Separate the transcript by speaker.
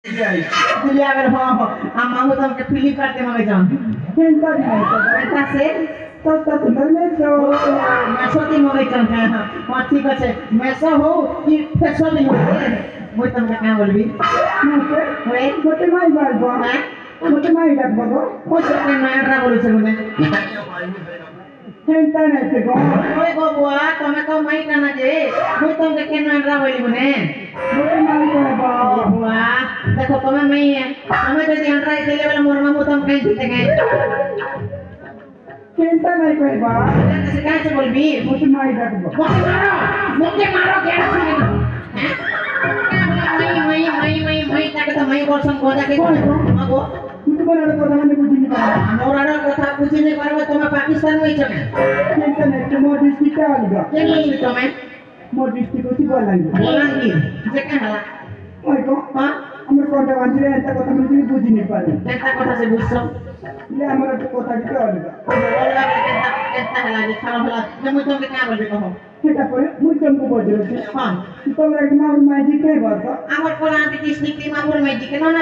Speaker 1: Dili agar ho amma ho tamke Flipkart te mage jan.
Speaker 2: Kenta nahi
Speaker 1: Eta se
Speaker 2: tata tumar meso
Speaker 1: meso te mage jan ha ha ঠিক আছে meso ho ki feso ni ho moi tamke ka bolbi
Speaker 2: mute
Speaker 1: hoye
Speaker 2: mote mai balbo
Speaker 1: ha
Speaker 2: mote mai dakbo go
Speaker 1: ko se ke nayra বলেছে বলে
Speaker 2: kenta nahi te go
Speaker 1: ওই গো বুয়া তুমি তো মাই কানা যে মই তোমাকে কেন আনরা বলি বনে
Speaker 2: mote mai balbo
Speaker 1: বুয়া দেখো তুমি মাই তুমি যদি আনরা দিলে বলে মোর মামু তোমাকে দিতে গে
Speaker 2: kenta nahi balbo
Speaker 1: কাছে কাছে বলবি
Speaker 2: mote mai dakbo
Speaker 1: मुझे मारो क्या सुने मैं ताके तो मैं बोलसन गोदा के मागो
Speaker 2: কিন্তু বলার কথা মানে বুঝিনি পারা
Speaker 1: মোরার কথা বুঝি নাই পারবে তুমি পাকিস্তান হইছ না
Speaker 2: kenta nahi te mo districta alga
Speaker 1: কেন হইলি তুমি
Speaker 2: mo district oti bolangi
Speaker 1: Balangir যে কেনলা
Speaker 2: ওই গো
Speaker 1: হ্যাঁ
Speaker 2: আমার কোনটা বাঁধলে একটা কথা মানে তুমি বুঝিনি পারে
Speaker 1: কেনটা কথা সে বুঝছো
Speaker 2: লে আমার একটা কথা দিতে অলগা
Speaker 1: বললা কেনটা কেনটা হলা যে খারাপ হলা যে মুই তোমাকে কা বলবি কহ
Speaker 2: সেটা পরে মুই তোমাকে বলছি
Speaker 1: হ্যাঁ
Speaker 2: তোমরা কি মামুর মাঝি কে বলতো
Speaker 1: আমার কোলা আন্টি ডিস্ট্রিক্ট মামুর মেজি কেন না